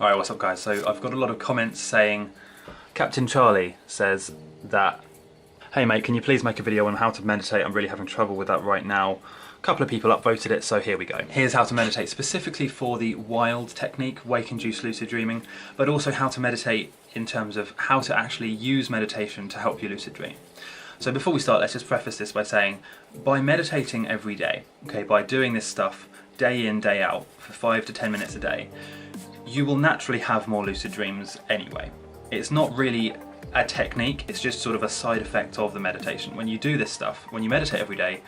Alright, what's up guys? So I've got a lot of comments saying, Captain Charlie says that, hey mate, can you please make a video on how to meditate? I'm really having trouble with that right now. A couple of people upvoted it, so here we go. Here's how to meditate specifically for the wild technique, wake-induced lucid dreaming, but also how to meditate in terms of how to actually use meditation to help you lucid dream. So before we start, let's just preface this by saying, by meditating every day, okay, by doing this stuff day in, day out for 5 to 10 minutes a day, you will naturally have more lucid dreams anyway. It's not really a technique, it's just sort of a side effect of the meditation. When you do this stuff, when you meditate every day,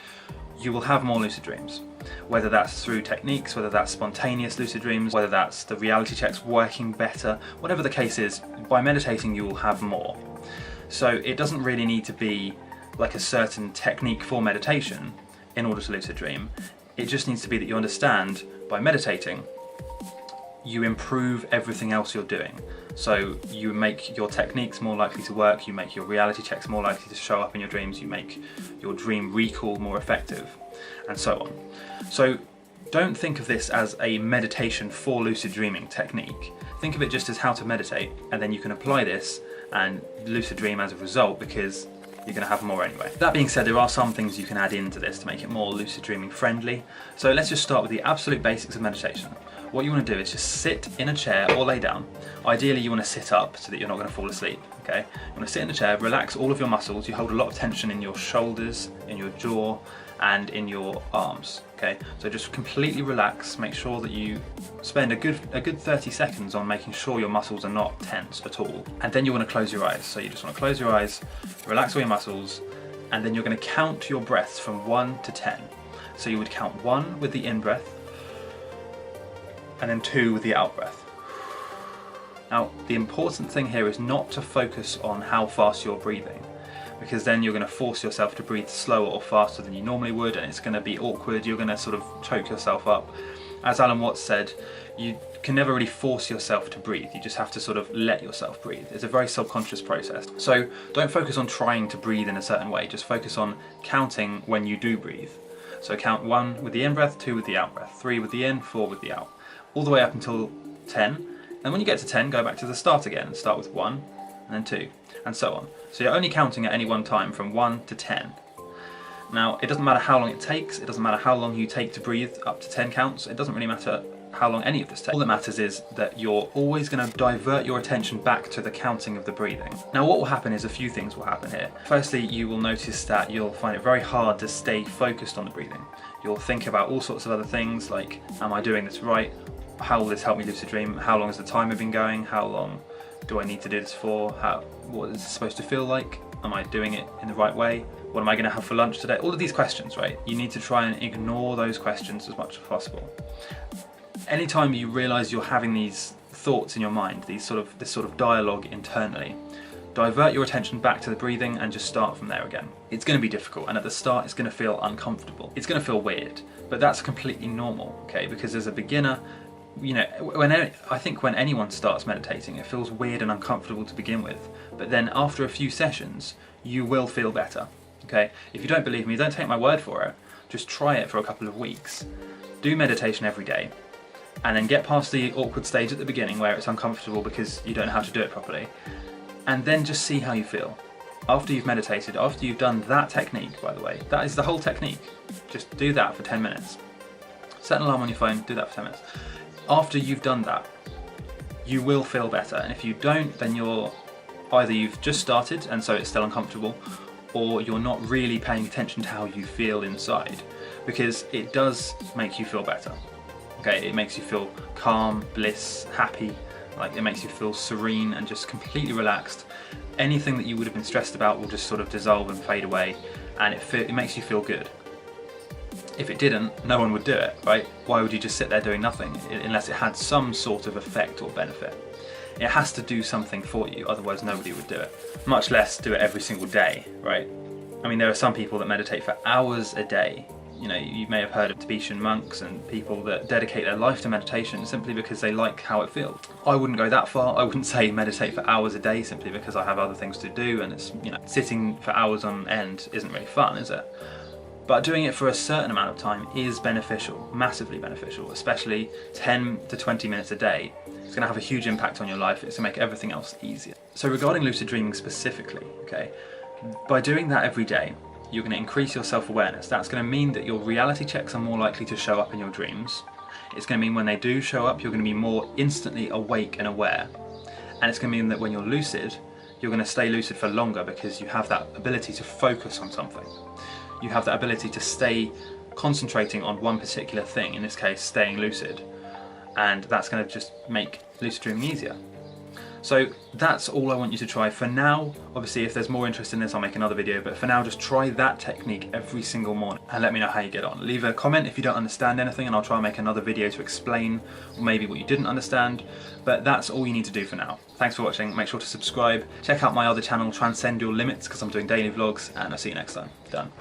you will have more lucid dreams. Whether that's through techniques, whether that's spontaneous lucid dreams, whether that's the reality checks working better, whatever the case is, by meditating you will have more. So it doesn't really need to be like a certain technique for meditation in order to lucid dream. It just needs to be that you understand by meditating you improve everything else you're doing. So you make your techniques more likely to work, you make your reality checks more likely to show up in your dreams, you make your dream recall more effective, and so on. So don't think of this as a meditation for lucid dreaming technique. Think of it just as how to meditate, and then you can apply this and lucid dream as a result because you're going to have more anyway. That being said, there are some things you can add into this to make it more lucid dreaming friendly. So let's just start with the absolute basics of meditation. What you want to do is just sit in a chair or lay down. Ideally you want to sit up so that you're not going to fall asleep, okay? You want to sit in a chair, relax all of your muscles. You hold a lot of tension in your shoulders, in your jaw, and in your arms, okay? So just completely relax, make sure that you spend a good 30 seconds on making sure your muscles are not tense at all. And then you want to close your eyes. So you just want to close your eyes, relax all your muscles, and then you're going to count your breaths from 1 to 10. So you would count 1 with the in-breath, and then 2 with the out-breath. Now, the important thing here is not to focus on how fast you're breathing, because then you're going to force yourself to breathe slower or faster than you normally would, and it's going to be awkward, you're going to sort of choke yourself up. As Alan Watts said, you can never really force yourself to breathe, you just have to sort of let yourself breathe. It's a very subconscious process. So don't focus on trying to breathe in a certain way, just focus on counting when you do breathe. So count 1 with the in-breath, 2 with the out-breath, 3 with the in, 4 with the out, all the way up until 10. And when you get to 10, go back to the start again. Start with 1, and then 2, and so on. So you're only counting at any one time from 1 to 10. Now, it doesn't matter how long it takes, it doesn't matter how long you take to breathe up to 10 counts, it doesn't really matter how long any of this takes. All that matters is that you're always going to divert your attention back to the counting of the breathing. Now what will happen is a few things will happen here. Firstly, you will notice that you'll find it very hard to stay focused on the breathing. You'll think about all sorts of other things like, am I doing this right? How will this help me lucid dream? How long has the timer been going? How long do I need to do this for? What is it supposed to feel like? Am I doing it in the right way? What am I going to have for lunch today? All of these questions, right? You need to try and ignore those questions as much as possible. Anytime you realise you're having these thoughts in your mind, this sort of dialogue internally, divert your attention back to the breathing and just start from there again. It's going to be difficult, and at the start it's going to feel uncomfortable. It's going to feel weird, but that's completely normal, okay? Because as a beginner, you know, I think when anyone starts meditating, it feels weird and uncomfortable to begin with, but then after a few sessions, you will feel better, okay? If you don't believe me, don't take my word for it. Just try it for a couple of weeks. Do meditation every day, and then get past the awkward stage at the beginning where it's uncomfortable because you don't know how to do it properly, and then just see how you feel. After you've meditated, after you've done that technique, by the way, that is the whole technique. Just do that for 10 minutes. Set an alarm on your phone, do that for 10 minutes. After you've done that, you will feel better, and if you don't, then you've just started and so it's still uncomfortable, or you're not really paying attention to how you feel inside, because it does make you feel better. Okay, it makes you feel calm, bliss, happy, like it makes you feel serene and just completely relaxed. Anything that you would have been stressed about will just sort of dissolve and fade away, and it makes you feel good. If it didn't, no one would do it, right? Why would you just sit there doing nothing unless it had some sort of effect or benefit? It has to do something for you, otherwise nobody would do it. Much less do it every single day, right? I mean, there are some people that meditate for hours a day. You know, you may have heard of Tibetan monks and people that dedicate their life to meditation simply because they like how it feels. I wouldn't go that far. I wouldn't say meditate for hours a day simply because I have other things to do, and it's, you know, sitting for hours on end isn't really fun, is it? But doing it for a certain amount of time is beneficial, massively beneficial, especially 10 to 20 minutes a day It's going to have a huge impact on your life. It's going to make everything else easier. So regarding lucid dreaming specifically, okay, by doing that every day, you're going to increase your self-awareness. That's going to mean that your reality checks are more likely to show up in your dreams. It's going to mean when they do show up, you're going to be more instantly awake and aware. And it's going to mean that when you're lucid, you're going to stay lucid for longer because you have that ability to focus on something. You have that ability to stay concentrating on one particular thing, in this case staying lucid, and that's going to just make lucid dreaming easier. So that's all I want you to try for now. Obviously if there's more interest in this I'll make another video, but for now just try that technique every single morning and let me know how you get on. Leave a comment if you don't understand anything and I'll try and make another video to explain maybe what you didn't understand, but that's all you need to do for now. Thanks for watching, make sure to subscribe, check out my other channel Transcend Your Limits because I'm doing daily vlogs, and I'll see you next time. Done.